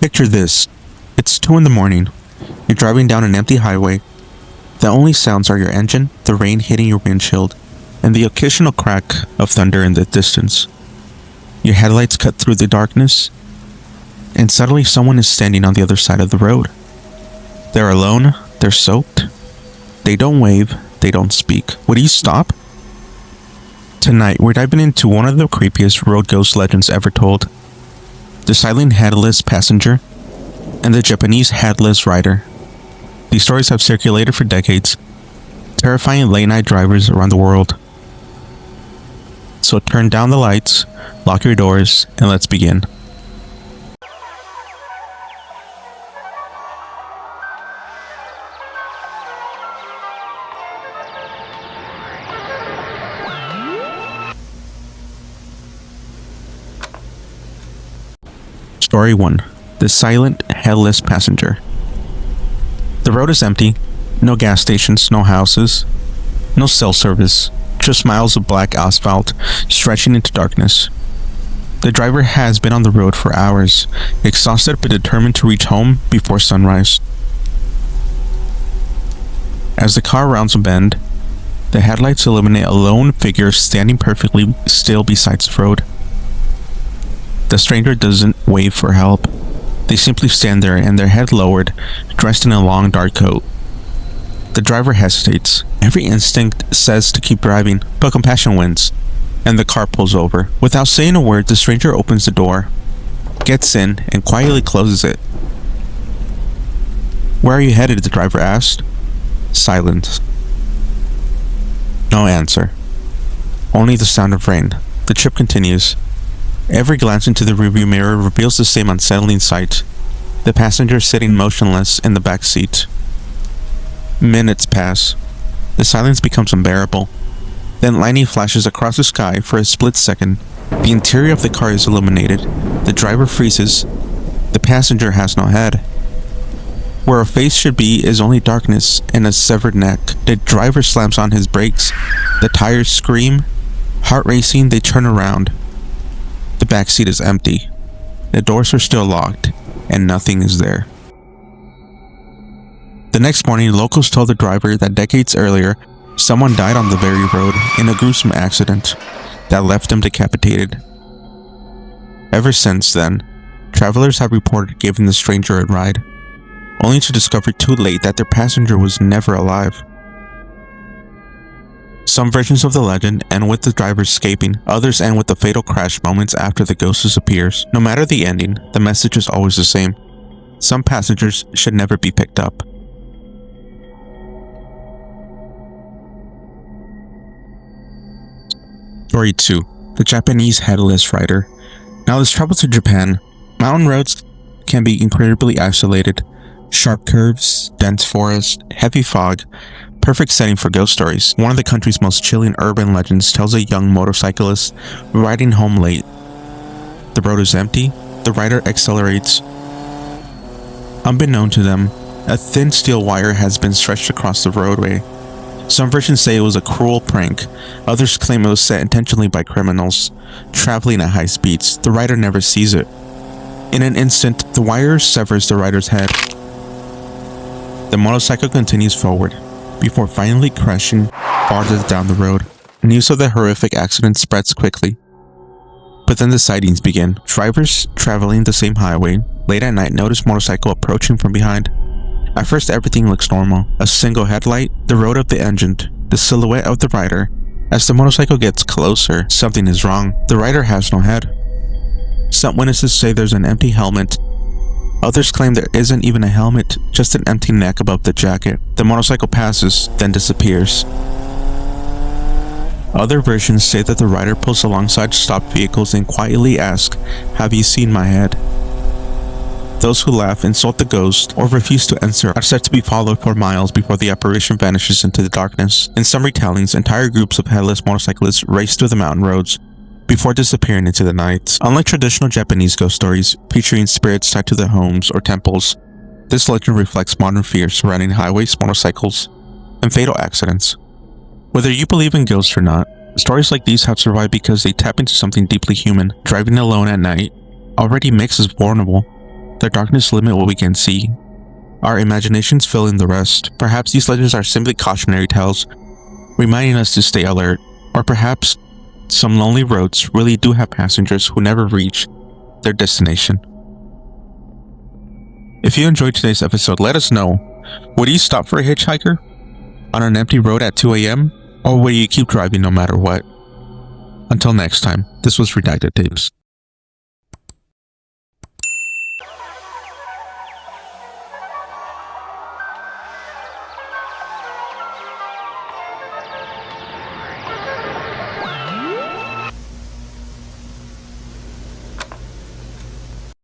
Picture this. It's 2 in the morning. You're driving down an empty highway. The only sounds are your engine, the rain hitting your windshield, and the occasional crack of thunder in the distance. Your headlights cut through the darkness, and suddenly someone is standing on the other side of the road. They're alone, they're soaked. They don't wave, they don't speak. Would you stop? Tonight, we're diving into one of the creepiest road ghost legends ever told. The silent headless passenger and the Japanese headless rider. These stories have circulated for decades, terrifying late-night drivers around the world. So turn down the lights, lock your doors, and let's begin. Story 1. The Silent Headless Passenger. The road is empty. No gas stations, no houses, no cell service, just miles of black asphalt stretching into darkness. The driver has been on the road for hours, exhausted but determined to reach home before sunrise. As the car rounds a bend, the headlights illuminate a lone figure standing perfectly still beside the road. The stranger doesn't wave for help. They simply stand there and their head lowered, dressed in a long dark coat. The driver hesitates. Every instinct says to keep driving, but compassion wins, and the car pulls over. Without saying a word, the stranger opens the door, gets in, and quietly closes it. "Where are you headed?" the driver asked. Silence. No answer. Only the sound of rain. The trip continues. Every glance into the rearview mirror reveals the same unsettling sight. The passenger sitting motionless in the back seat. Minutes pass. The silence becomes unbearable. Then lightning flashes across the sky for a split second. The interior of the car is illuminated. The driver freezes. The passenger has no head. Where a face should be is only darkness and a severed neck. The driver slams on his brakes. The tires scream. Heart racing, they turn around. The back seat is empty. The doors are still locked, and nothing is there. The next morning, locals told the driver that decades earlier, someone died on the very road in a gruesome accident that left him decapitated. Ever since then, travelers have reported giving the stranger a ride, only to discover too late that their passenger was never alive. Some versions of the legend end with the driver escaping, others end with the fatal crash moments after the ghost disappears. No matter the ending, the message is always the same. Some passengers should never be picked up. Story 2. The Japanese Headless Rider. Now let's travel to Japan. Mountain roads can be incredibly isolated. Sharp curves, dense forest, heavy fog. Perfect setting for ghost stories. One of the country's most chilling urban legends tells a young motorcyclist riding home late. The road is empty. The rider accelerates. Unbeknown to them, a thin steel wire has been stretched across the roadway. Some versions say it was a cruel prank. Others claim it was set intentionally by criminals, traveling at high speeds. The rider never sees it. In an instant, the wire severs the rider's head. The motorcycle continues forward, before finally crashing farther down the road. News of the horrific accident spreads quickly. But then the sightings begin. Drivers traveling the same highway late at night notice motorcycle approaching from behind. At first everything looks normal. A single headlight, the road of the engine, the silhouette of the rider. As the motorcycle gets closer, something is wrong. The rider has no head. Some witnesses say there's an empty helmet. Others claim there isn't even a helmet, just an empty neck above the jacket. The motorcycle passes, then disappears. Other versions say that the rider pulls alongside stopped vehicles and quietly asks, "Have you seen my head?" Those who laugh, insult the ghost, or refuse to answer are said to be followed for miles before the apparition vanishes into the darkness. In some retellings, entire groups of headless motorcyclists race through the mountain roads, before disappearing into the night. Unlike traditional Japanese ghost stories featuring spirits tied to their homes or temples, this legend reflects modern fears surrounding highways, motorcycles, and fatal accidents. Whether you believe in ghosts or not, stories like these have survived because they tap into something deeply human. Driving alone at night already makes us vulnerable. The darkness limits what we can see. Our imaginations fill in the rest. Perhaps these legends are simply cautionary tales, reminding us to stay alert. Or perhaps some lonely roads really do have passengers who never reach their destination. If you enjoyed today's episode, let us know. Would you stop for a hitchhiker on an empty road at 2 a.m.? Or will you keep driving no matter what? Until next time, this was Redacted Tapes.